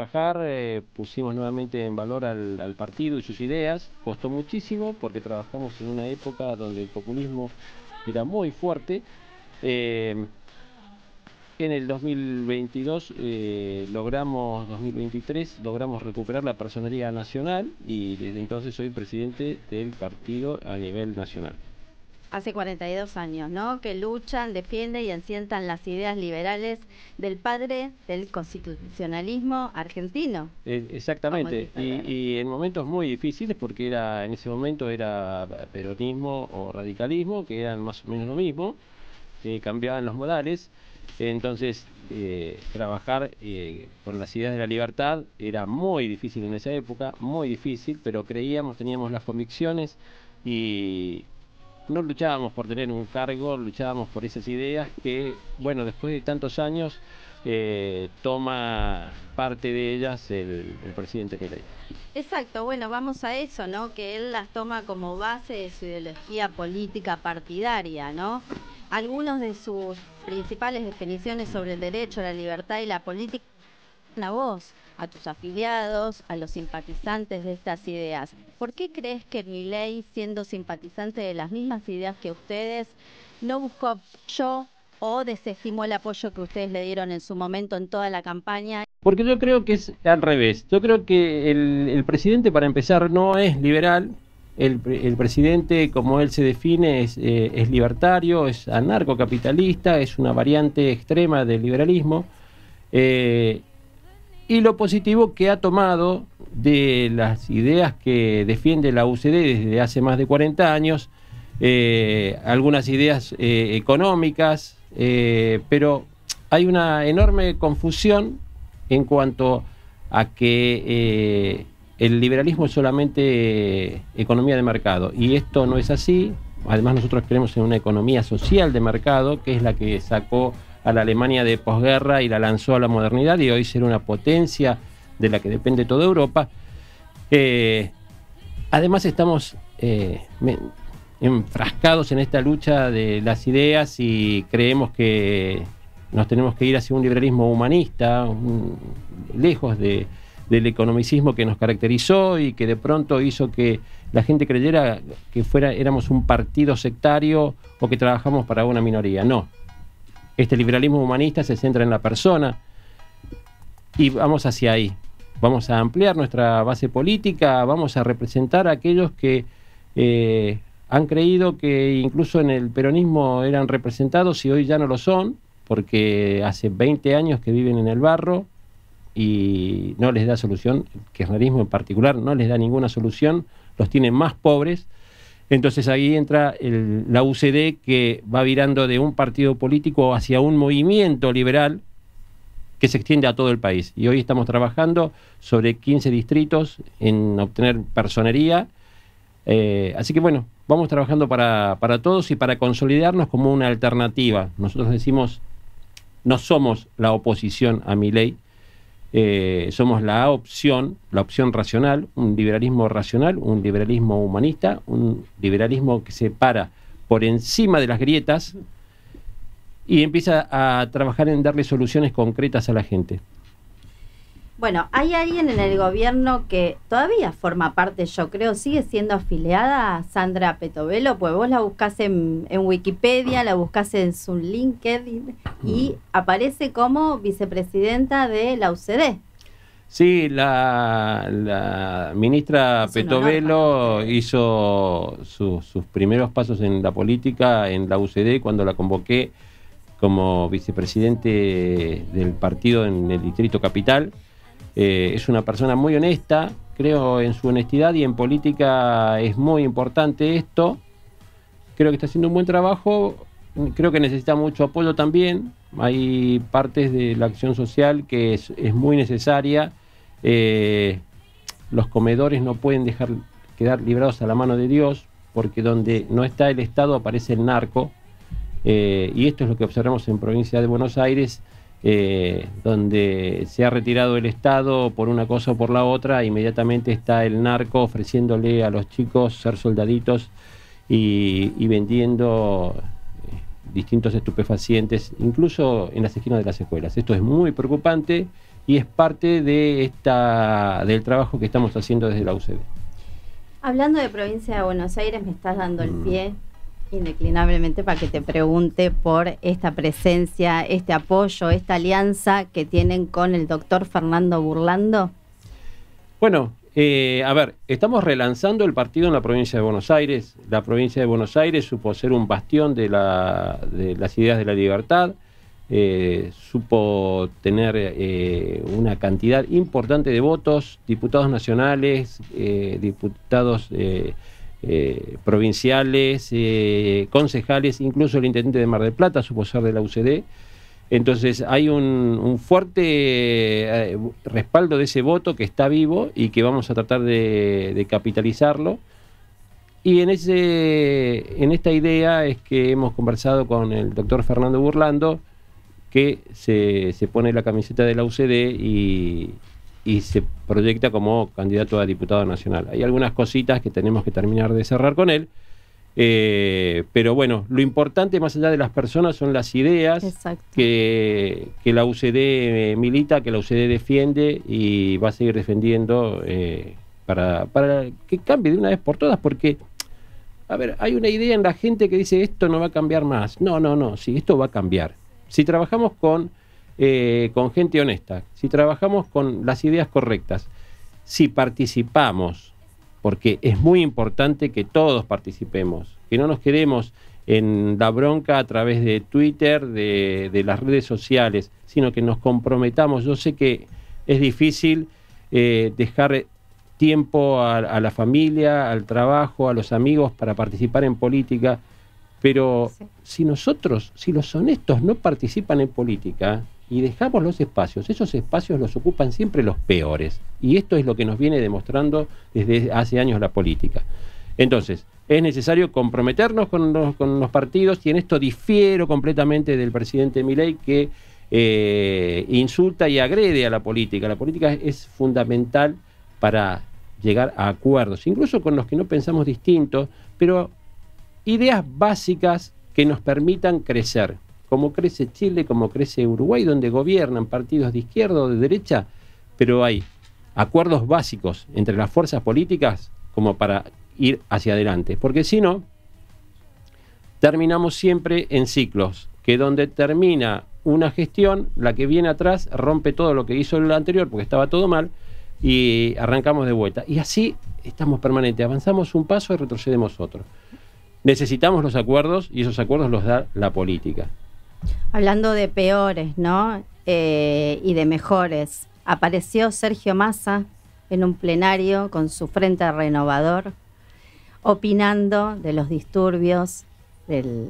Trabajar, pusimos nuevamente en valor al partido y sus ideas. Costó muchísimo porque trabajamos en una época donde el populismo era muy fuerte. En el 2022 2023 logramos recuperar la personería nacional y desde entonces soy presidente del partido a nivel nacional. Hace 42 años, ¿no? Que luchan, defienden y asientan las ideas liberales del padre del constitucionalismo argentino. Exactamente, y en momentos muy difíciles porque en ese momento era peronismo o radicalismo, que eran más o menos lo mismo, cambiaban los modales. Entonces trabajar con las ideas de la libertad era muy difícil en esa época, muy difícil, pero creíamos, teníamos las convicciones y no luchábamos por tener un cargo, luchábamos por esas ideas que, bueno, después de tantos años toma parte de ellas el presidente Milei. Exacto, bueno, vamos a eso, ¿no? Que él las toma como base de su ideología política partidaria, ¿no? Algunos de sus principales definiciones sobre el derecho, la libertad y la política, a vos, a tus afiliados, a los simpatizantes de estas ideas. ¿Por qué crees que Milei, siendo simpatizante de las mismas ideas que ustedes, no buscó apoyo o desestimó el apoyo que ustedes le dieron en su momento en toda la campaña? Porque yo creo que es al revés. Yo creo que el presidente, para empezar, no es liberal. El presidente, como él se define, es libertario, es anarcocapitalista, es una variante extrema del liberalismo. Y lo positivo que ha tomado de las ideas que defiende la UCD desde hace más de 40 años, algunas ideas económicas, pero hay una enorme confusión en cuanto a que el liberalismo es solamente economía de mercado, y esto no es así. Además, nosotros creemos en una economía social de mercado, que es la que sacó a la Alemania de posguerra y la lanzó a la modernidad, y hoy ser una potencia de la que depende toda Europa. Además, estamos enfrascados en esta lucha de las ideas y creemos que nos tenemos que ir hacia un liberalismo humanista, lejos del economicismo que nos caracterizó y que de pronto hizo que la gente creyera que éramos un partido sectario o que trabajamos para una minoría. No. Este liberalismo humanista se centra en la persona y vamos hacia ahí. Vamos a ampliar nuestra base política, vamos a representar a aquellos que han creído que incluso en el peronismo eran representados y hoy ya no lo son, porque hace 20 años que viven en el barro y no les da solución. El kirchnerismo en particular no les da ninguna solución, los tiene más pobres. Entonces ahí entra la UCD, que va virando de un partido político hacia un movimiento liberal que se extiende a todo el país. Y hoy estamos trabajando sobre 15 distritos en obtener personería. Así que bueno, vamos trabajando para todos y para consolidarnos como una alternativa. Nosotros decimos, no somos la oposición a Milei, somos la opción racional, un liberalismo racional, un liberalismo humanista, un liberalismo que se para por encima de las grietas y empieza a trabajar en darle soluciones concretas a la gente. Bueno, hay alguien en el gobierno que todavía forma parte, yo creo, sigue siendo afiliada a Sandra Petovelo, pues vos la buscás en Wikipedia, la buscás en su LinkedIn y aparece como vicepresidenta de la UCD. Sí, la ministra Petovelo hizo sus primeros pasos en la política en la UCD cuando la convoqué como vicepresidente del partido en el Distrito Capital. Es una persona muy honesta, creo en su honestidad, y en política es muy importante esto. Creo que está haciendo un buen trabajo, creo que necesita mucho apoyo también. Hay partes de la acción social que es muy necesaria. Los comedores no pueden quedar librados a la mano de Dios, porque donde no está el Estado aparece el narco, y esto es lo que observamos en provincia de Buenos Aires, donde se ha retirado el Estado por una cosa o por la otra. Inmediatamente está el narco ofreciéndole a los chicos ser soldaditos y vendiendo distintos estupefacientes, incluso en las esquinas de las escuelas. Esto es muy preocupante y es parte de del trabajo que estamos haciendo desde la UCD. Hablando de provincia de Buenos Aires, me estás dando el pie indeclinablemente para que te pregunte por esta presencia, este apoyo, esta alianza que tienen con el doctor Fernando Burlando. Bueno, a ver, estamos relanzando el partido en la provincia de Buenos Aires. La provincia de Buenos Aires supo ser un bastión de las ideas de la libertad, supo tener una cantidad importante de votos, diputados nacionales, diputados provinciales, concejales, incluso el intendente de Mar del Plata supo ser de la UCD. Entonces hay un fuerte respaldo de ese voto que está vivo y que vamos a tratar de capitalizarlo. Y en esta idea es que hemos conversado con el doctor Fernando Burlando, que se pone la camiseta de la UCD y se proyecta como candidato a diputado nacional. Hay algunas cositas que tenemos que terminar de cerrar con él. Pero bueno, lo importante más allá de las personas son las ideas que la UCD milita, que la UCD defiende y va a seguir defendiendo para que cambie de una vez por todas, porque, a ver, hay una idea en la gente que dice esto no va a cambiar más. No, sí, esto va a cambiar. Si trabajamos con gente honesta, si trabajamos con las ideas correctas, si participamos, porque es muy importante que todos participemos, que no nos quedemos en la bronca a través de Twitter, de las redes sociales, sino que nos comprometamos. Yo sé que es difícil dejar tiempo a la familia, al trabajo, a los amigos para participar en política, pero si los honestos no participan en política y dejamos los espacios, esos espacios los ocupan siempre los peores. Y esto es lo que nos viene demostrando desde hace años la política. Entonces, es necesario comprometernos con los partidos, y en esto difiero completamente del presidente Milei, que insulta y agrede a la política. La política es fundamental para llegar a acuerdos, incluso con los que no pensamos distinto, pero ideas básicas que nos permitan crecer. Como crece Chile, como crece Uruguay, donde gobiernan partidos de izquierda o de derecha, pero hay acuerdos básicos entre las fuerzas políticas como para ir hacia adelante. Porque si no, terminamos siempre en ciclos, que donde termina una gestión, la que viene atrás rompe todo lo que hizo el anterior porque estaba todo mal y arrancamos de vuelta. Y así estamos permanentes, avanzamos un paso y retrocedemos otro. Necesitamos los acuerdos y esos acuerdos los da la política. Hablando de peores, ¿no? Y de mejores, apareció Sergio Massa en un plenario con su Frente Renovador, opinando de los disturbios del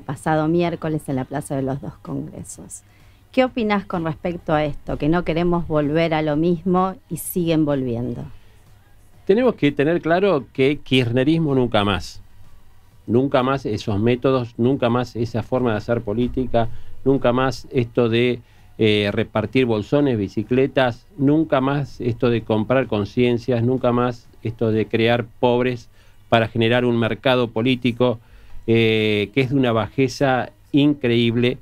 pasado miércoles en la Plaza de los Dos Congresos. ¿Qué opinás con respecto a esto? Que no queremos volver a lo mismo y siguen volviendo. Tenemos que tener claro que kirchnerismo nunca más. Nunca más esos métodos, nunca más esa forma de hacer política, nunca más esto de repartir bolsones, bicicletas, nunca más esto de comprar conciencias, nunca más esto de crear pobres para generar un mercado político que es de una bajeza increíble.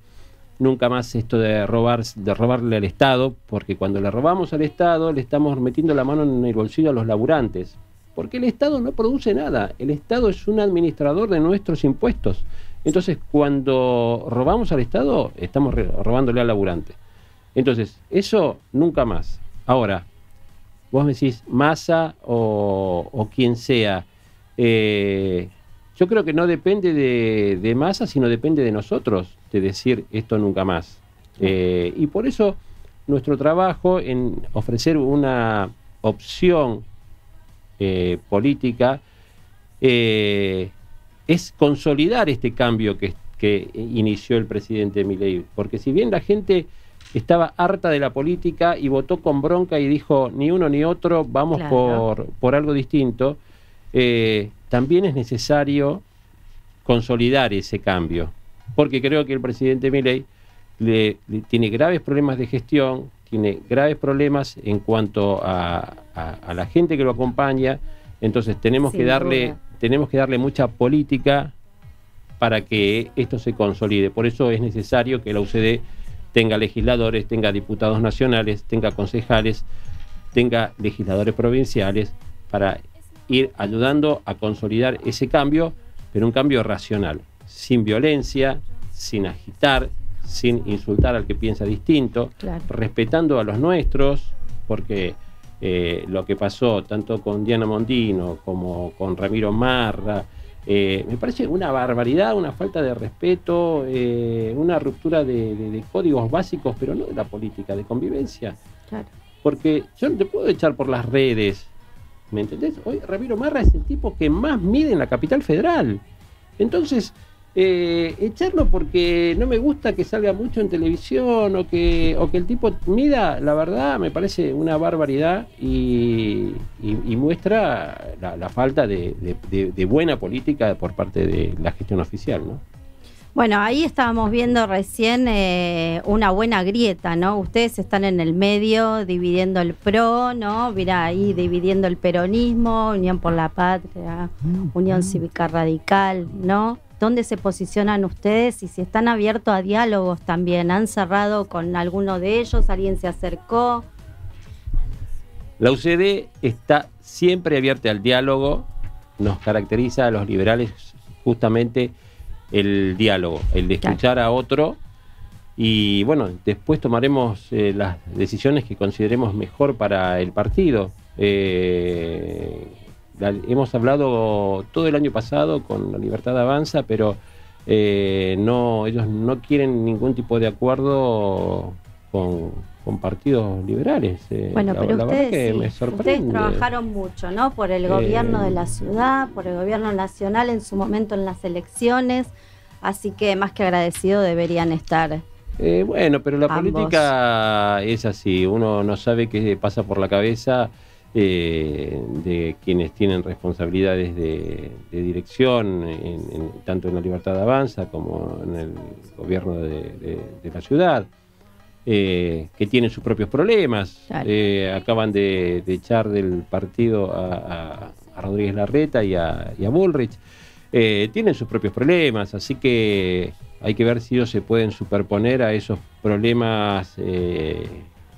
Nunca más esto de robarle al Estado, porque cuando le robamos al Estado le estamos metiendo la mano en el bolsillo a los laburantes. Porque el Estado no produce nada, el Estado es un administrador de nuestros impuestos. Entonces, cuando robamos al Estado, estamos robándole al laburante. Entonces, eso nunca más. Ahora, vos me decís Massa o quien sea, yo creo que no depende de Massa, sino depende de nosotros, de decir esto nunca más. Y por eso nuestro trabajo en ofrecer una opción política es consolidar este cambio que inició el presidente Milei, porque si bien la gente estaba harta de la política y votó con bronca y dijo ni uno ni otro, vamos por algo distinto, también es necesario consolidar ese cambio, porque creo que el presidente Milei tiene graves problemas de gestión, tiene graves problemas en cuanto a la gente que lo acompaña. Entonces tenemos que darle mucha política para que esto se consolide. Por eso es necesario que la UCD tenga legisladores, tenga diputados nacionales, tenga concejales, tenga legisladores provinciales, para ir ayudando a consolidar ese cambio, pero un cambio racional, sin violencia, sin agitar, sin insultar al que piensa distinto, claro, respetando a los nuestros, porque lo que pasó tanto con Diana Mondino como con Ramiro Marra, me parece una barbaridad, una falta de respeto, una ruptura de códigos básicos, pero no de la política, de convivencia. claro. Porque yo no te puedo echar por las redes, ¿me entendés? Hoy Ramiro Marra es el tipo que más mide en la capital federal. Entonces, echarlo porque no me gusta que salga mucho en televisión o que el tipo mida, la verdad, me parece una barbaridad y muestra la falta de buena política por parte de la gestión oficial, ¿no? Bueno, ahí estábamos viendo recién una buena grieta, ¿no? Ustedes están en el medio dividiendo el PRO, ¿no? Mira, ahí dividiendo el peronismo, Unión por la Patria, Unión Cívica Radical, ¿no? ¿Dónde se posicionan ustedes y si están abiertos a diálogos también? ¿Han cerrado con alguno de ellos? ¿Alguien se acercó? La UCD está siempre abierta al diálogo, nos caracteriza a los liberales justamente el diálogo, el de escuchar a otro y bueno, después tomaremos las decisiones que consideremos mejor para el partido. Hemos hablado todo el año pasado con La Libertad Avanza, pero ellos no quieren ningún tipo de acuerdo con partidos liberales. Bueno, pero la ustedes, verdad que sí, me sorprende. ustedes trabajaron mucho, ¿no? Por el gobierno de la ciudad, por el gobierno nacional en su momento en las elecciones, así que más que agradecido deberían estar. Bueno, pero la ambos. política es así, uno no sabe qué pasa por la cabeza de quienes tienen responsabilidades de dirección, tanto en La Libertad Avanza como en el gobierno de la ciudad. Que tienen sus propios problemas. Claro. Acaban de echar del partido a Rodríguez Larreta y a Bullrich. Tienen sus propios problemas, así que hay que ver si ellos se pueden superponer a esos problemas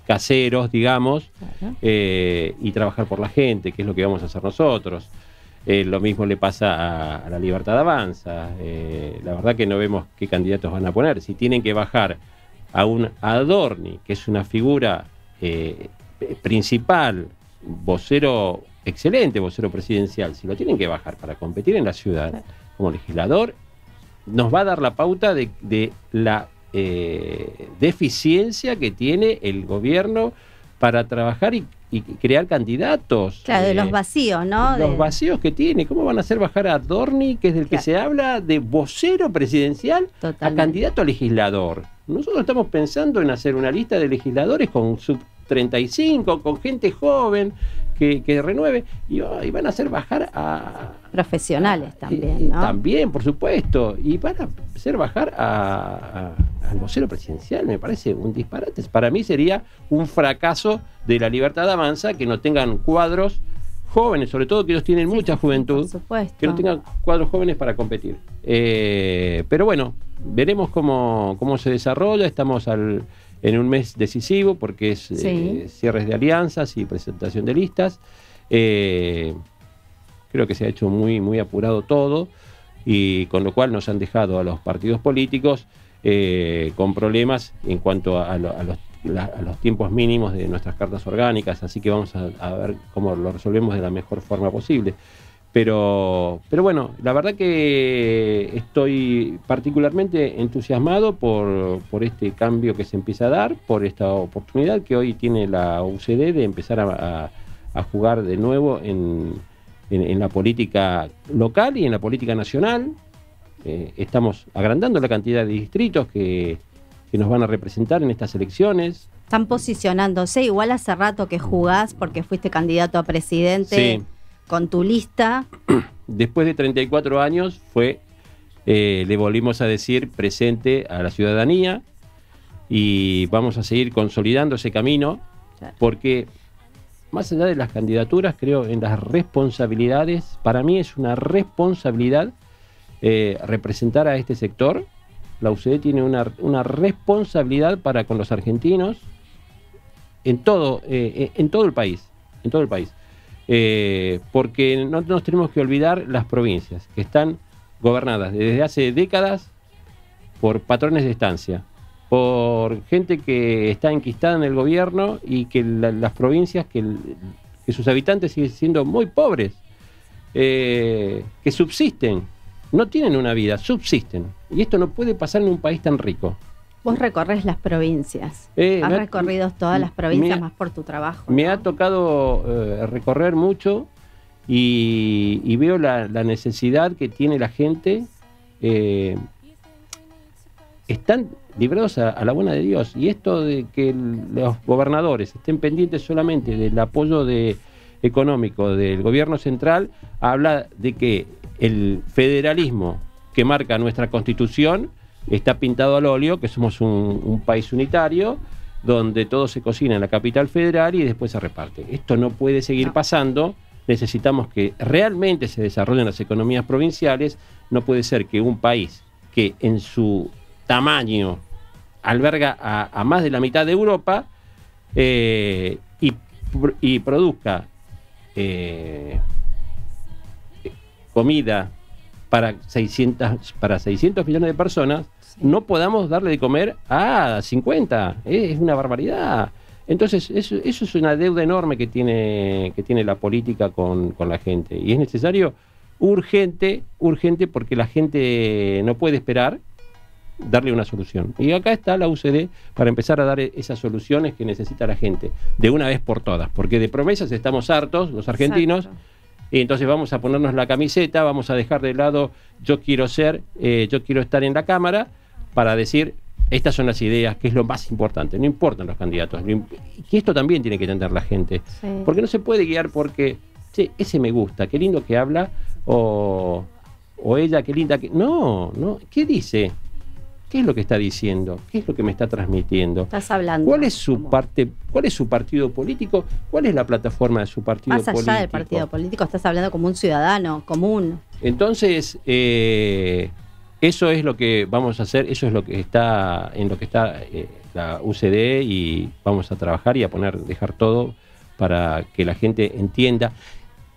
caseros, digamos, Claro. y trabajar por la gente, que es lo que vamos a hacer nosotros. Lo mismo le pasa a La Libertad Avanza. La verdad que no vemos qué candidatos van a poner. Si tienen que bajar a un Adorni, que es una figura principal, vocero, excelente vocero presidencial, si lo tienen que bajar para competir en la ciudad, claro, como legislador, nos va a dar la pauta de la deficiencia que tiene el gobierno para trabajar y crear candidatos. Claro, de los vacíos, ¿no? Los vacíos que tiene. ¿Cómo van a hacer bajar a Adorni, que es del que se habla, de vocero presidencial, totalmente, a candidato a legislador? Nosotros estamos pensando en hacer una lista de legisladores con sub 35, con gente joven que renueve, y van a hacer bajar a profesionales también, ¿no? También, por supuesto, y van a hacer bajar al vocero presidencial. Me parece un disparate. Para mí sería un fracaso de La Libertad Avanza que no tengan cuadros jóvenes, sobre todo que ellos tienen mucha juventud, por supuesto, que no tengan cuadros jóvenes para competir. Pero bueno, veremos cómo se desarrolla. Estamos en un mes decisivo porque es cierres de alianzas y presentación de listas. Creo que se ha hecho muy apurado todo, y con lo cual nos han dejado a los partidos políticos con problemas en cuanto a los tiempos mínimos de nuestras cartas orgánicas, así que vamos a ver cómo lo resolvemos de la mejor forma posible. Pero bueno, la verdad que estoy particularmente entusiasmado por este cambio que se empieza a dar, por esta oportunidad que hoy tiene la UCD de empezar a jugar de nuevo en la política local y en la política nacional. Estamos agrandando la cantidad de distritos que nos van a representar en estas elecciones. Están posicionándose, igual hace rato que jugás porque fuiste candidato a presidente. Sí. Con tu lista. Después de 34 años le volvimos a decir presente a la ciudadanía, y vamos a seguir consolidando ese camino, claro, porque más allá de las candidaturas, creo en las responsabilidades. Para mí es una responsabilidad representar a este sector la UCD tiene una responsabilidad para con los argentinos en todo el país, porque no nos tenemos que olvidar las provincias que están gobernadas desde hace décadas por patrones de estancia, por gente que está enquistada en el gobierno y que las provincias, que sus habitantes siguen siendo muy pobres, que subsisten, no tienen una vida, subsisten. Y esto no puede pasar en un país tan rico. Vos recorres las provincias, has recorrido todas las provincias más por tu trabajo, ¿no? Me ha tocado recorrer mucho y veo la necesidad que tiene la gente. Están librados a la buena de Dios, y esto de que los gobernadores estén pendientes solamente del apoyo económico del gobierno central, habla de que el federalismo que marca nuestra Constitución está pintado al óleo, que somos un país unitario, donde todo se cocina en la capital federal y después se reparte. Esto no puede seguir pasando. Necesitamos que realmente se desarrollen las economías provinciales. No puede ser que un país que en su tamaño alberga a más de la mitad de Europa y produzca comida para 600 millones de personas, no podamos darle de comer a 50. Es una barbaridad. Entonces, eso es una deuda enorme que tiene la política con la gente. Y es necesario, urgente, porque la gente no puede esperar, darle una solución. Y acá está la UCD para empezar a dar esas soluciones que necesita la gente, de una vez por todas. Porque de promesas estamos hartos, los argentinos. Exacto. Y entonces vamos a ponernos la camiseta, vamos a dejar de lado yo quiero estar en la Cámara, para decir, estas son las ideas, que es lo más importante. No importan los candidatos. Que esto también tiene que entender la gente. Sí. Porque no se puede guiar porque, che, ese me gusta, qué lindo que habla, o ella, qué linda que... No, ¿qué dice? ¿Qué es lo que está diciendo? ¿Qué es lo que me está transmitiendo? Estás hablando. ¿Cuál es su partido político? ¿Cuál es la plataforma de su partido político? Más allá del partido político, estás hablando como un ciudadano común. Entonces, eso es lo que vamos a hacer, eso es lo que está la UCD, y vamos a trabajar y a dejar todo para que la gente entienda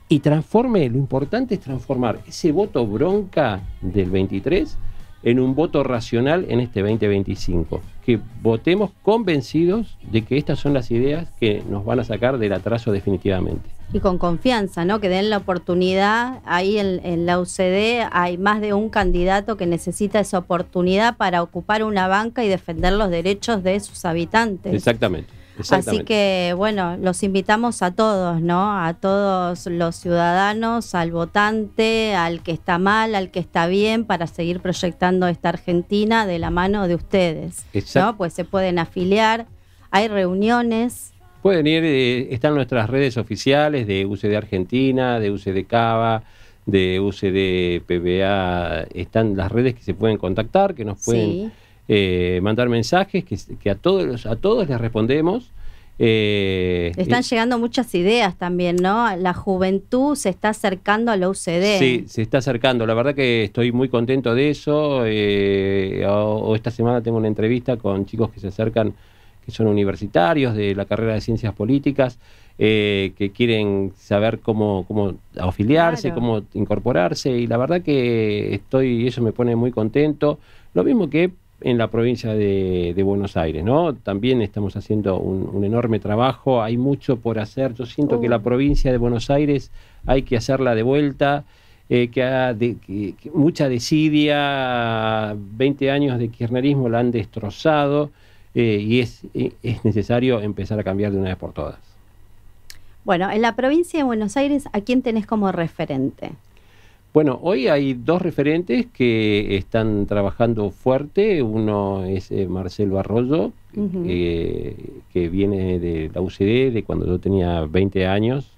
y transforme. Lo importante es transformar ese voto bronca del 23 en un voto racional en este 2025, que votemos convencidos de que estas son las ideas que nos van a sacar del atraso definitivamente. Y con confianza, ¿no? Que den la oportunidad. Ahí en la UCD hay más de un candidato que necesita esa oportunidad para ocupar una banca y defender los derechos de sus habitantes. Exactamente. Así que, bueno, los invitamos a todos, ¿no? A todos los ciudadanos, al votante, al que está mal, al que está bien, para seguir proyectando esta Argentina de la mano de ustedes, ¿no? Pues se pueden afiliar, hay reuniones. Pueden ir, están nuestras redes oficiales de UCD Argentina, de UCD Cava, de UCD PBA, están las redes que se pueden contactar, que nos pueden mandar mensajes, que a todos les respondemos. Están llegando muchas ideas también, ¿no? La juventud se está acercando a la UCD. Sí, se está acercando. La verdad que estoy muy contento de eso. Esta semana tengo una entrevista con chicos que se acercan, que son universitarios de la carrera de Ciencias Políticas, que quieren saber cómo afiliarse, claro, cómo incorporarse, y la verdad que eso me pone muy contento. Lo mismo que en la provincia de Buenos Aires, ¿no? También estamos haciendo un enorme trabajo, hay mucho por hacer. Yo siento que la provincia de Buenos Aires hay que hacerla de vuelta, que mucha desidia, 20 años de kirchnerismo la han destrozado, y es necesario empezar a cambiar de una vez por todas. Bueno, en la provincia de Buenos Aires, ¿a quién tenés como referente? Bueno, hoy hay dos referentes que están trabajando fuerte. Uno es Marcelo Arroyo, que viene de la UCD, de cuando yo tenía 20 años.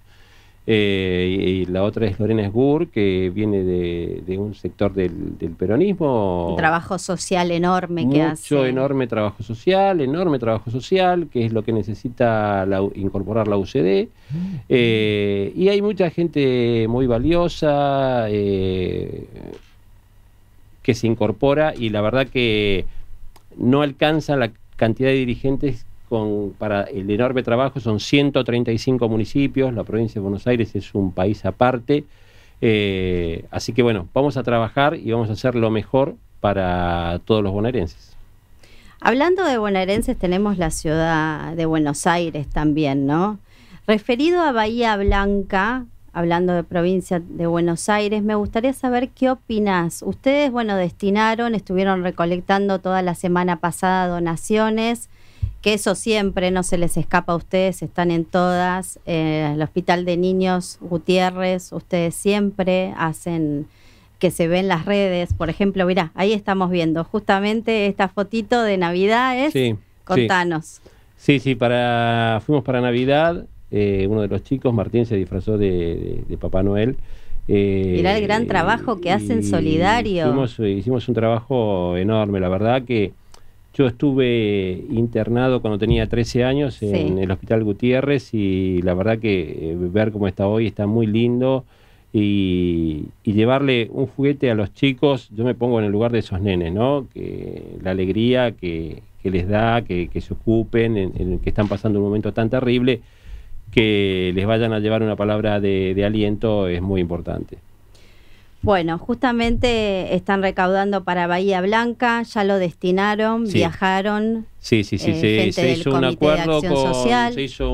Y la otra es Lorena Esgur, que viene de un sector del peronismo. Un trabajo social enorme que hace. Mucho, enorme trabajo social, que es lo que necesita incorporar la UCD. Y hay mucha gente muy valiosa, que se incorpora, y la verdad que no alcanza la cantidad de dirigentes para el enorme trabajo. Son 135 municipios, la provincia de Buenos Aires es un país aparte, así que bueno, vamos a trabajar y vamos a hacer lo mejor para todos los bonaerenses. Hablando de bonaerenses, tenemos la ciudad de Buenos Aires también, ¿no? Referido a Bahía Blanca, hablando de provincia de Buenos Aires, me gustaría saber qué opinás. Ustedes, bueno, estuvieron recolectando toda la semana pasada donaciones, que eso siempre no se les escapa a ustedes, están en todas. El Hospital de Niños Gutiérrez, ustedes siempre hacen que se ven las redes. Por ejemplo, mirá, ahí estamos viendo justamente esta fotito de Navidad, ¿es? Sí, contanos. Sí, fuimos para Navidad. Uno de los chicos, Martín, se disfrazó de Papá Noel. Mirá el gran trabajo que hacen solidario. Hicimos un trabajo enorme. La verdad que yo estuve internado cuando tenía 13 años en el Hospital Gutiérrez, y la verdad que ver cómo está hoy está muy lindo. Y llevarle un juguete a los chicos, yo me pongo en el lugar de esos nenes, ¿no? Que la alegría que les da, que se ocupen, en que están pasando un momento tan terrible, que les vayan a llevar una palabra de aliento, es muy importante. Bueno, justamente están recaudando para Bahía Blanca, ya lo destinaron, viajaron. Sí, se hizo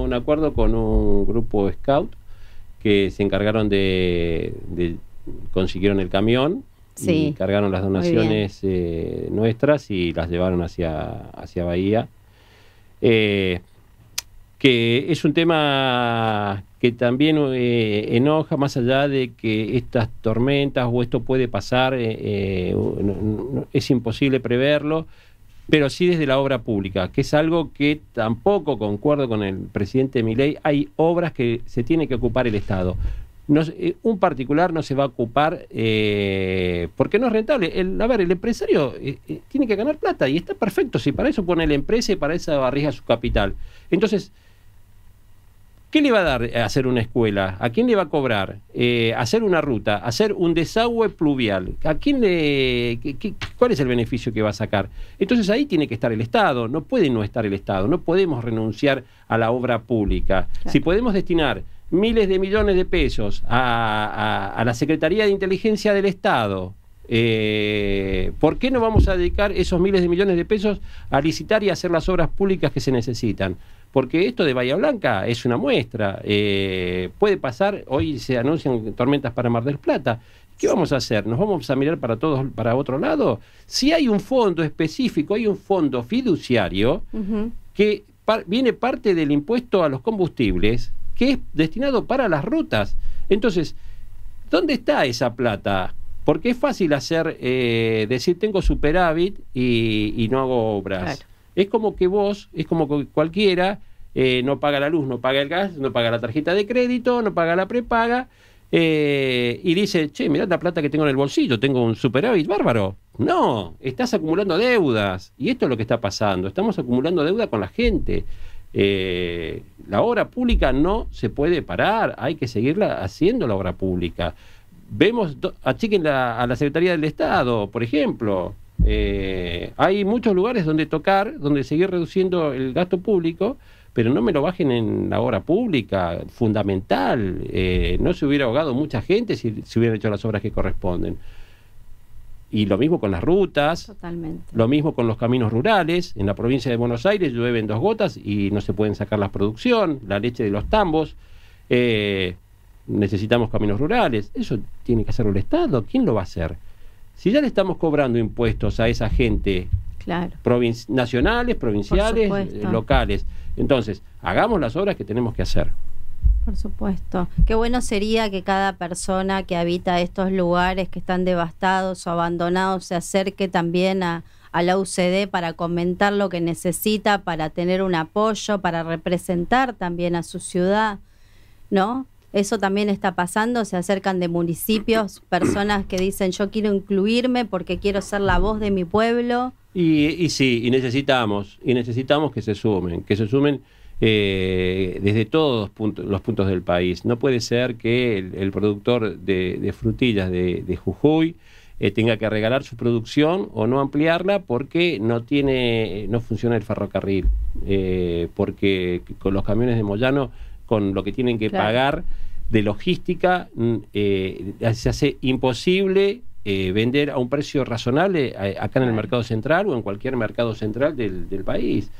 un acuerdo con un grupo scout que se encargaron consiguieron el camión, y cargaron las donaciones nuestras y las llevaron hacia Bahía. Que es un tema que también enoja, más allá de que estas tormentas o esto puede pasar, es imposible preverlo, pero sí desde la obra pública, que es algo que tampoco concuerdo con el presidente Milei. Hay obras que se tiene que ocupar el Estado. Un particular no se va a ocupar porque no es rentable. El empresario tiene que ganar plata, y está perfecto, si para eso pone la empresa y para eso arriesga su capital. Entonces, ¿qué le va a dar hacer una escuela? ¿A quién le va a cobrar? Hacer una ruta, hacer un desagüe pluvial. ¿A quién cuál es el beneficio que va a sacar? Entonces ahí tiene que estar el Estado. No puede no estar el Estado. No podemos renunciar a la obra pública. Claro. Si podemos destinar miles de millones de pesos a la Secretaría de Inteligencia del Estado, ¿por qué no vamos a dedicar esos miles de millones de pesos a licitar y a hacer las obras públicas que se necesitan? Porque esto de Bahía Blanca es una muestra. Puede pasar, hoy se anuncian tormentas para Mar del Plata. ¿Qué vamos a hacer? ¿Nos vamos a mirar para otro lado? Si hay un fondo específico, hay un fondo fiduciario que viene parte del impuesto a los combustibles, que es destinado para las rutas. Entonces, ¿dónde está esa plata? Porque es fácil decir tengo superávit y no hago obras. Claro. Es como que cualquiera no paga la luz, no paga el gas, no paga la tarjeta de crédito, no paga la prepaga, y dice, che, mirá la plata que tengo en el bolsillo, tengo un superávit bárbaro. No, estás acumulando deudas, y esto es lo que está pasando, estamos acumulando deuda con la gente. La obra pública no se puede parar, hay que seguirla haciendo la obra pública. Achiquen a la Secretaría del Estado, por ejemplo. Hay muchos lugares donde donde seguir reduciendo el gasto público, pero no me lo bajen en la obra pública, fundamental. No se hubiera ahogado mucha gente si se hubieran hecho las obras que corresponden. Y lo mismo con las rutas. Totalmente. Lo mismo con los caminos rurales. En la provincia de Buenos Aires llueven 2 gotas y no se pueden sacar la producción, la leche de los tambos. Necesitamos caminos rurales. Eso tiene que hacerlo el Estado. ¿Quién lo va a hacer? Si ya le estamos cobrando impuestos a esa gente, claro, nacionales, provinciales, locales, entonces hagamos las obras que tenemos que hacer. Por supuesto. Qué bueno sería que cada persona que habita estos lugares que están devastados o abandonados se acerque también a la UCD para comentar lo que necesita, para tener un apoyo, para representar también a su ciudad, ¿no? Eso también está pasando, se acercan de municipios, personas que dicen yo quiero incluirme porque quiero ser la voz de mi pueblo. Y necesitamos que se sumen desde todos los puntos del país. No puede ser que el productor de frutillas de Jujuy tenga que regalar su producción o no ampliarla porque no funciona el ferrocarril, porque con los camiones de Moyano, con lo que tienen que pagar de logística, se hace imposible vender a un precio razonable acá en el mercado central o en cualquier mercado central del país.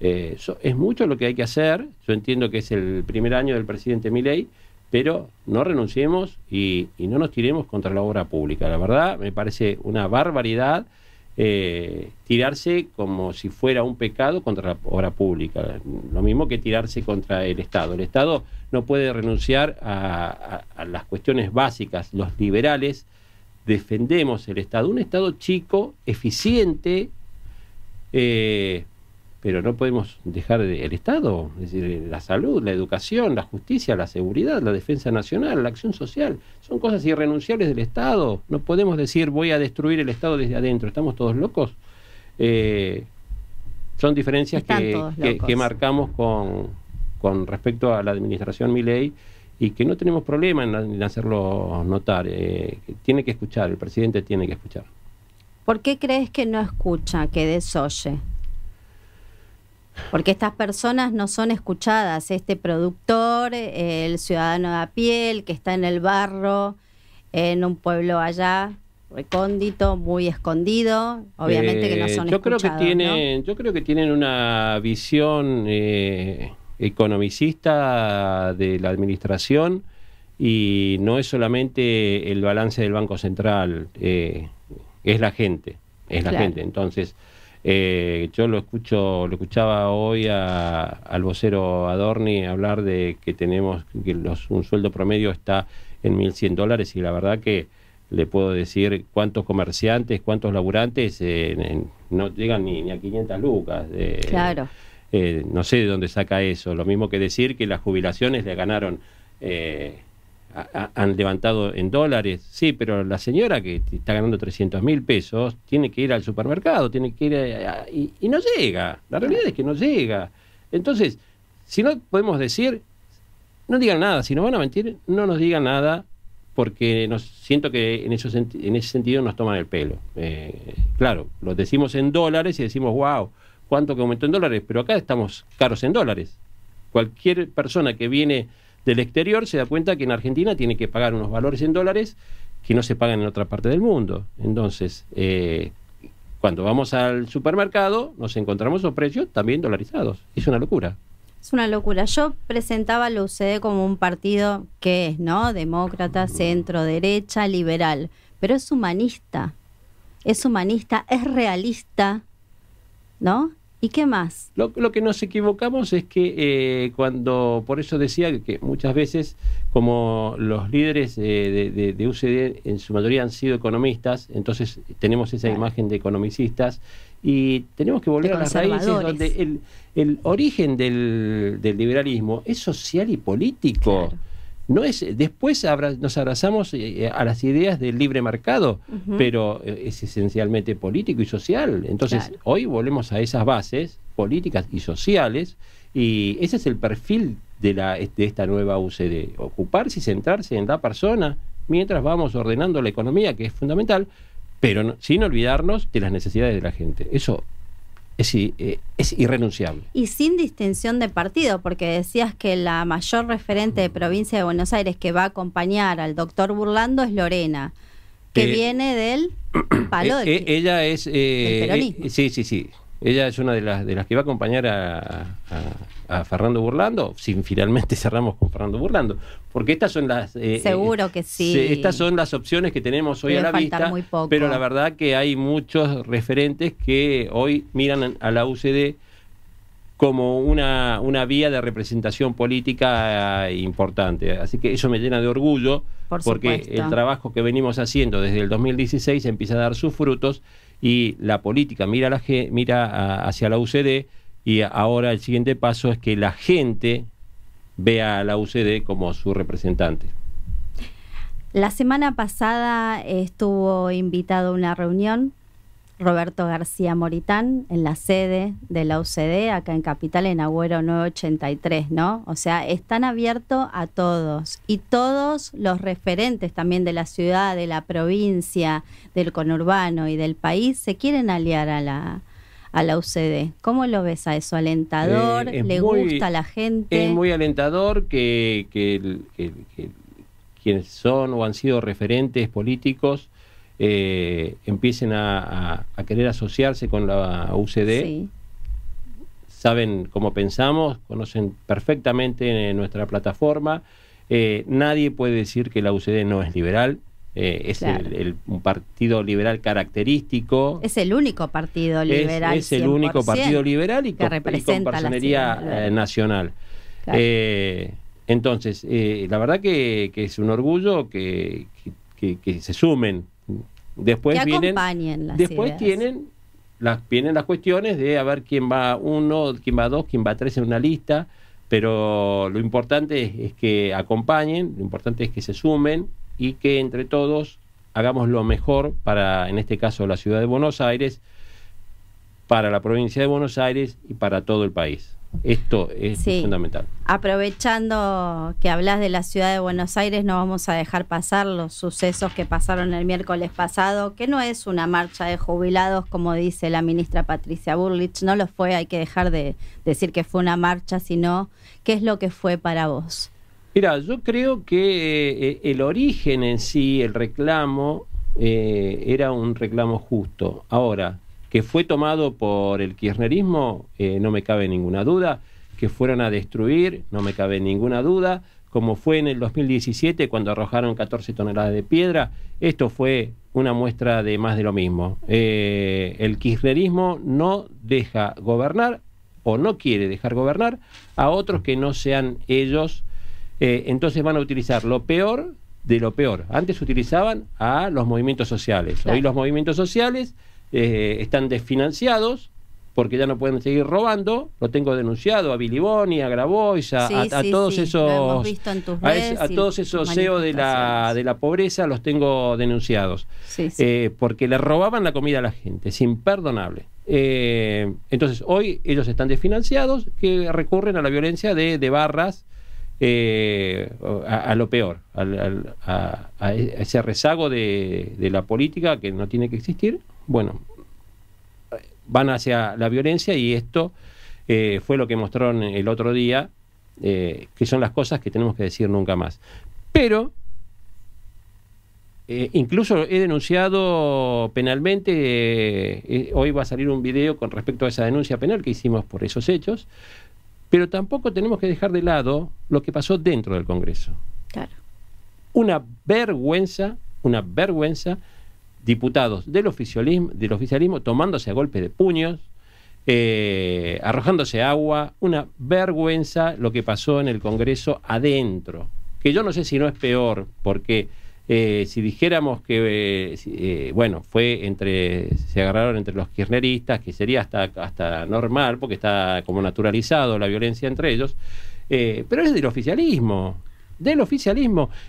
Es mucho lo que hay que hacer. Yo entiendo que es el primer año del presidente Milei, pero no renunciemos y no nos tiremos contra la obra pública. La verdad, me parece una barbaridad tirarse como si fuera un pecado contra la obra pública. Lo mismo que tirarse contra el Estado. El Estado no puede renunciar a las cuestiones básicas. Los liberales defendemos el Estado. Un Estado chico, eficiente, pero no podemos dejar el Estado, es decir, la salud, la educación, la justicia, la seguridad, la defensa nacional, la acción social, son cosas irrenunciables del Estado. No podemos decir voy a destruir el Estado desde adentro, ¿estamos todos locos? Son diferencias que marcamos con respecto a la administración Milei y que no tenemos problema en hacerlo notar. Tiene que escuchar, el presidente tiene que escuchar. ¿Por qué crees que no escucha, que desoye? Porque estas personas no son escuchadas. Este productor, el ciudadano de a pie, el que está en el barro, en un pueblo allá, recóndito, muy escondido, obviamente que no son escuchados. Yo creo que tienen una visión economicista de la administración y no es solamente el balance del Banco Central, es la gente, gente. Entonces, yo lo escuchaba hoy al vocero Adorni hablar de que tenemos un sueldo promedio está en $1.100 y la verdad que le puedo decir cuántos comerciantes, cuántos laburantes no llegan ni a 500 lucas. Claro. No sé de dónde saca eso. Lo mismo que decir que las jubilaciones le ganaron, han levantado en dólares. Sí, pero la señora que está ganando 300.000 pesos tiene que ir al supermercado, tiene que ir y no llega. La realidad es que no llega. Entonces, si no podemos decir, no digan nada. Si nos van a mentir, no nos digan nada, porque siento que en ese sentido nos toman el pelo. Claro, lo decimos en dólares y decimos, wow, cuánto que aumentó en dólares, pero acá estamos caros en dólares. Cualquier persona que viene del exterior se da cuenta que en Argentina tiene que pagar unos valores en dólares que no se pagan en otra parte del mundo. Entonces, cuando vamos al supermercado, nos encontramos esos precios también dolarizados. Es una locura. Es una locura. Yo presentaba a la UCD como un partido que es, ¿no? Demócrata, centro, derecha, liberal. Pero es humanista. Es realista, ¿no? ¿Y qué más? Lo que nos equivocamos es que por eso decía que muchas veces, como los líderes de UCD en su mayoría han sido economistas, entonces tenemos esa imagen de economicistas y tenemos que volver a las raíces donde el origen del liberalismo es social y político. Claro. No es, después nos abrazamos a las ideas del libre mercado, pero es esencialmente político y social. Entonces, hoy volvemos a esas bases políticas y sociales, y ese es el perfil de esta nueva UCD. Ocuparse y centrarse en la persona mientras vamos ordenando la economía, que es fundamental, pero sin olvidarnos de las necesidades de la gente. Eso es irrenunciable. Y sin distinción de partido, porque decías que la mayor referente de provincia de Buenos Aires que va a acompañar al doctor Burlando es Lorena, que viene del palo ella es del peronismo. Sí. Ella es una de las que va a acompañar a Fernando Burlando, si finalmente cerramos con Fernando Burlando, porque estas son las... Seguro que sí. Estas son las opciones que tenemos hoy a la vista, pero la verdad que hay muchos referentes que hoy miran a la UCD como una vía de representación política importante. Así que eso me llena de orgullo, porque el trabajo que venimos haciendo desde el 2016 empieza a dar sus frutos y la política mira hacia la UCD, y ahora el siguiente paso es que la gente vea a la UCD como su representante. La semana pasada estuvo invitado a una reunión Roberto García Moritán en la sede de la UCD, acá en Capital, en Agüero 983, ¿no? O sea, están abiertos a todos, y todos los referentes también de la ciudad, de la provincia, del conurbano y del país se quieren aliar a la UCD. ¿Cómo lo ves a eso? ¿Alentador? ¿Le gusta a la gente? Es muy alentador que quienes son o han sido referentes políticos empiecen a querer asociarse con la UCD. Sí. Saben cómo pensamos, conocen perfectamente nuestra plataforma. Nadie puede decir que la UCD no es liberal. Es claro. Un partido liberal característico. Es el único partido liberal. Es el único partido liberal y con personería nacional. Claro. Entonces, la verdad que es un orgullo que se sumen. Después que acompañen las después ideas. Vienen las cuestiones de a ver quién va uno, quién va dos, quién va tres en una lista, pero lo importante es que acompañen, lo importante es que se sumen y que entre todos hagamos lo mejor para, en este caso, la ciudad de Buenos Aires, para la provincia de Buenos Aires y para todo el país. Esto es fundamental. Aprovechando que hablas de la ciudad de Buenos Aires, no vamos a dejar pasar los sucesos que pasaron el miércoles pasado, que no es una marcha de jubilados, como dice la ministra Patricia Bullrich, no lo fue, hay que dejar de decir que fue una marcha, sino ¿qué es lo que fue para vos? Mira, yo creo que el origen en sí, el reclamo, era un reclamo justo. Ahora, que fue tomado por el kirchnerismo, no me cabe ninguna duda. Que fueron a destruir, no me cabe ninguna duda. Como fue en el 2017, cuando arrojaron 14 toneladas de piedra, esto fue una muestra de más de lo mismo. El kirchnerismo no deja gobernar, o no quiere dejar gobernar, a otros que no sean ellos. Entonces van a utilizar lo peor de lo peor. Antes utilizaban a los movimientos sociales. Hoy los movimientos sociales están desfinanciados porque ya no pueden seguir robando. Lo tengo denunciado a Billy Boni, a Grabois, a todos esos a todos esos CEO de la pobreza, los tengo denunciados. Porque le robaban la comida a la gente, es imperdonable. Entonces hoy ellos están desfinanciados, que recurren a la violencia de barras, a lo peor, a ese rezago de la política que no tiene que existir. Bueno, van hacia la violencia, y esto fue lo que mostraron el otro día, que son las cosas que tenemos que decir nunca más. Pero incluso he denunciado penalmente, hoy va a salir un video con respecto a esa denuncia penal que hicimos por esos hechos, pero tampoco tenemos que dejar de lado lo que pasó dentro del Congreso. Claro. Una vergüenza, diputados del oficialismo tomándose a golpes de puños, arrojándose agua. Una vergüenza lo que pasó en el Congreso adentro, que yo no sé si no es peor, porque si dijéramos que se agarraron entre los kirchneristas, que sería hasta normal, porque está como naturalizado la violencia entre ellos, pero es del oficialismo.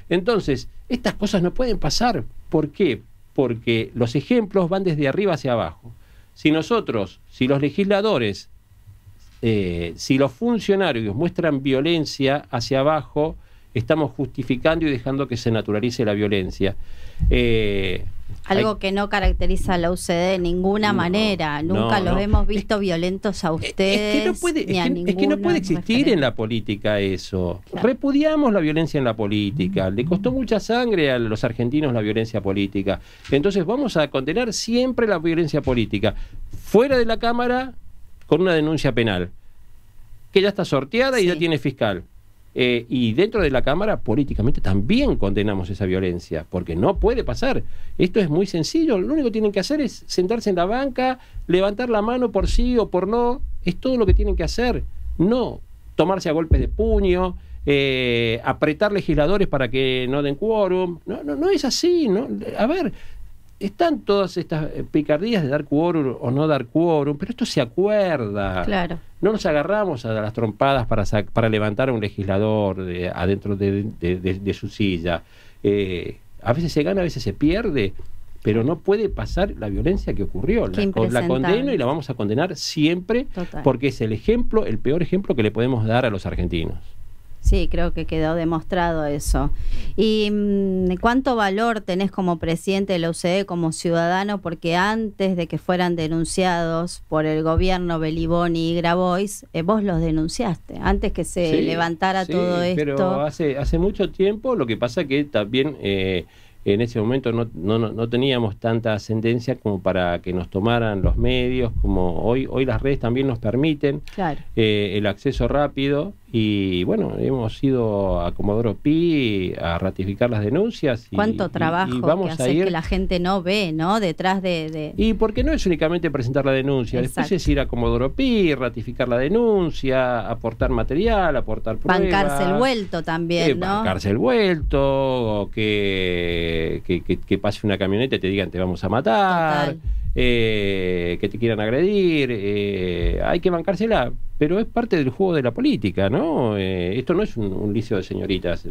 Entonces, estas cosas no pueden pasar. ¿Por qué? Porque los ejemplos van desde arriba hacia abajo. Si los legisladores, si los funcionarios muestran violencia hacia abajo, estamos justificando y dejando que se naturalice la violencia. Algo que no caracteriza a la UCD de ninguna manera. Nunca los hemos visto violentos a ustedes. Es que no puede existir en la política eso. Claro. Repudiamos la violencia en la política. Le costó mucha sangre a los argentinos la violencia política. Entonces vamos a condenar siempre la violencia política. Fuera de la Cámara, con una denuncia penal, que ya está sorteada y ya tiene fiscal. Y dentro de la Cámara, políticamente, también condenamos esa violencia, porque no puede pasar. Esto es muy sencillo. Lo único que tienen que hacer es sentarse en la banca, levantar la mano por sí o por no. Es todo lo que tienen que hacer. No tomarse a golpes de puño, apretar legisladores para que no den quórum. No es así, ¿no? A ver, están todas estas picardías de dar quórum o no dar quórum, pero esto se acuerda. Claro. No nos agarramos a las trompadas para levantar a un legislador adentro de su silla. A veces se gana, a veces se pierde, pero no puede pasar la violencia que ocurrió. La condeno y la vamos a condenar siempre. Total. Porque es el ejemplo, el peor ejemplo que le podemos dar a los argentinos. Sí, creo que quedó demostrado eso. ¿Y cuánto valor tenés como presidente de la UCD, como ciudadano? Porque antes de que fueran denunciados por el gobierno Beliboni y Grabois, vos los denunciaste, antes que se levantara todo esto. Pero hace mucho tiempo, lo que pasa que también en ese momento no teníamos tanta ascendencia como para que nos tomaran los medios, como hoy las redes también nos permiten. Claro. El acceso rápido. Y bueno, hemos ido a Comodoro Pi a ratificar las denuncias. ¿Cuánto trabajo y vamos que hace que la gente no ve, ¿no? Detrás de... Y porque no es únicamente presentar la denuncia, exacto, después es ir a Comodoro Pi, ratificar la denuncia, aportar material, aportar pruebas. Bancarse el vuelto también, ¿no? Bancarse el vuelto, que pase una camioneta y te digan te vamos a matar. Total. Que te quieran agredir, hay que bancársela, pero es parte del juego de la política, ¿no? Esto no es un liceo de señoritas,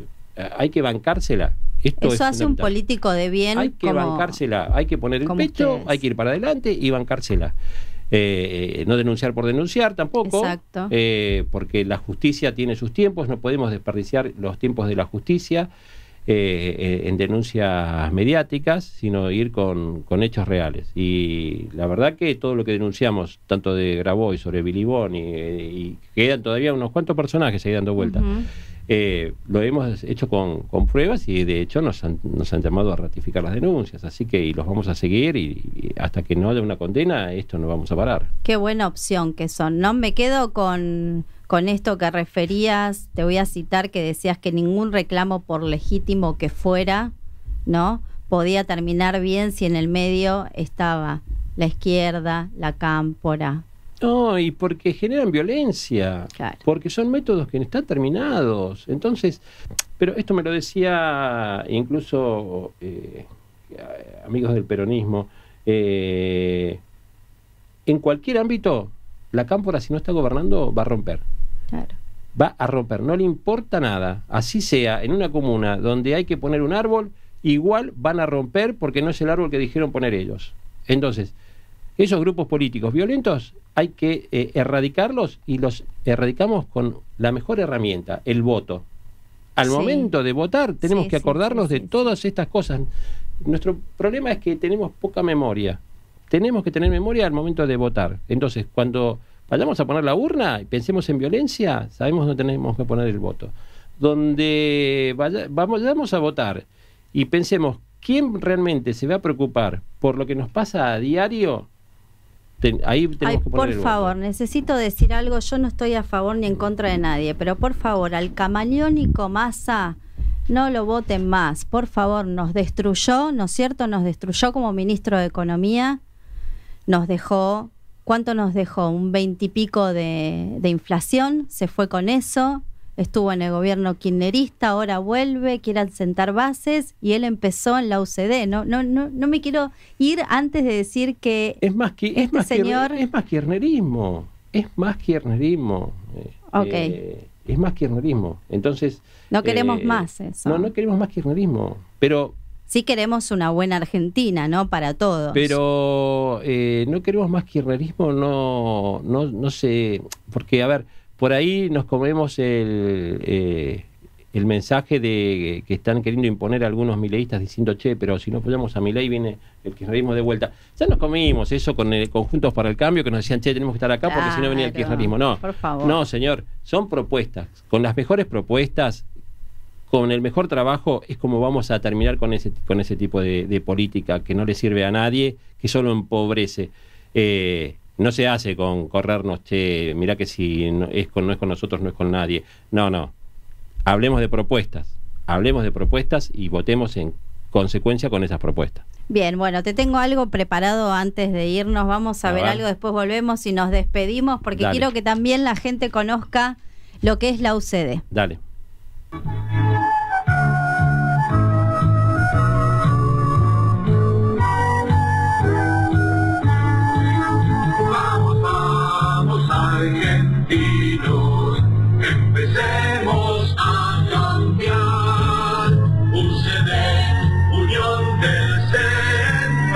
hay que bancársela. Eso hace un político de bien. Hay que bancársela, hay que poner el pecho, ustedes. Hay que ir para adelante y bancársela. No denunciar por denunciar tampoco. Exacto. Porque la justicia tiene sus tiempos, no podemos desperdiciar los tiempos de la justicia en denuncias mediáticas, sino ir con hechos reales. Y la verdad que todo lo que denunciamos, tanto de Grabois sobre Beliboni, y quedan todavía unos cuantos personajes ahí dando vuelta, lo hemos hecho con pruebas y de hecho nos han llamado a ratificar las denuncias, así que y los vamos a seguir y hasta que no haya una condena, esto no vamos a parar. Qué buena opción que son, ¿no? Me quedo con esto que referías, te voy a citar, que decías que ningún reclamo, por legítimo que fuera, ¿no?, podía terminar bien si en el medio estaba la izquierda, la cámpora. No, y porque generan violencia, claro, porque son métodos que están terminados. Entonces, pero esto me lo decía incluso amigos del peronismo, en cualquier ámbito, la cámpora, si no está gobernando, va a romper. Claro. Va a romper, no le importa nada. Así sea, en una comuna donde hay que poner un árbol, igual van a romper porque no es el árbol que dijeron poner ellos. Entonces, esos grupos políticos violentos hay que erradicarlos, y los erradicamos con la mejor herramienta, el voto. Al momento de votar tenemos que acordarnos de todas estas cosas. Nuestro problema es que tenemos poca memoria. Tenemos que tener memoria al momento de votar. Entonces, cuando vayamos a poner la urna y pensemos en violencia, sabemos dónde tenemos que poner el voto. Donde vamos a votar y pensemos quién realmente se va a preocupar por lo que nos pasa a diario, ahí tenemos que poner el voto. Por favor, necesito decir algo. Yo no estoy a favor ni en contra de nadie, pero por favor, al camaleónico Massa no lo voten más. Por favor, nos destruyó, ¿no es cierto? Nos destruyó como ministro de Economía. Nos dejó, ¿cuánto nos dejó? Un 20 y pico de inflación, se fue con eso, estuvo en el gobierno kirchnerista, ahora vuelve, quiere sentar bases, y él empezó en la UCD. No me quiero ir antes de decir que es más kirchnerismo, es más kirchnerismo. Es más kirchnerismo. Entonces, no queremos más eso. No queremos más kirchnerismo, pero sí queremos una buena Argentina, ¿no? Para todos. Pero no queremos más kirchnerismo, no sé, porque, a ver, por ahí nos comemos el mensaje de que están queriendo imponer a algunos mileístas diciendo, che, pero si no apoyamos a Milei viene el kirchnerismo de vuelta. Ya nos comimos eso con Juntos para el Cambio, que nos decían, che, tenemos que estar acá porque si no venía el kirchnerismo. No, por favor. No, señor, son propuestas, con las mejores propuestas, con el mejor trabajo, es como vamos a terminar con ese tipo de política que no le sirve a nadie, que solo empobrece. No se hace con corrernos, che, mirá que si no es con nosotros, no es con nadie. No. Hablemos de propuestas y votemos en consecuencia con esas propuestas. Bien, bueno, te tengo algo preparado antes de irnos. Vamos a ver algo, después volvemos y nos despedimos, porque Dale. Quiero que también la gente conozca lo que es la UCD. Dale. Vamos argentinos, empecemos a cambiar. UCD, Unión del Centro.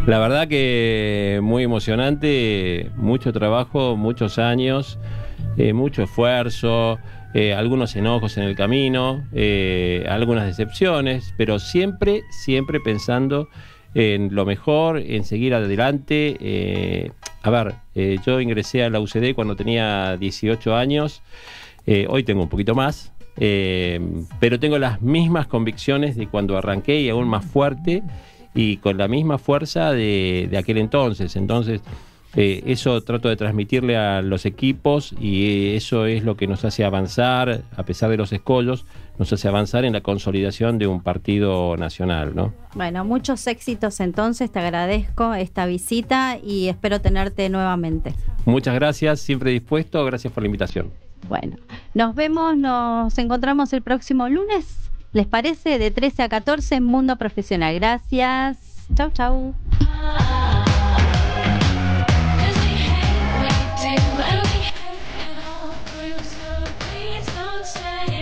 La verdad que muy emocionante, mucho trabajo, muchos años, mucho esfuerzo, algunos enojos en el camino, algunas decepciones, pero siempre pensando en lo mejor, en seguir adelante. Yo ingresé a la UCD cuando tenía 18 años, hoy tengo un poquito más, pero tengo las mismas convicciones de cuando arranqué y aún más fuerte y con la misma fuerza de aquel entonces. Entonces, eso trato de transmitirle a los equipos y eso es lo que nos hace avanzar, a pesar de los escollos, nos hace avanzar en la consolidación de un partido nacional, ¿no? Bueno, muchos éxitos entonces, te agradezco esta visita y espero tenerte nuevamente. Muchas gracias, siempre dispuesto, gracias por la invitación. Bueno, nos encontramos el próximo lunes, ¿les parece? De 13 a 14 en Mundo Profesional. Gracias. Chau, chau.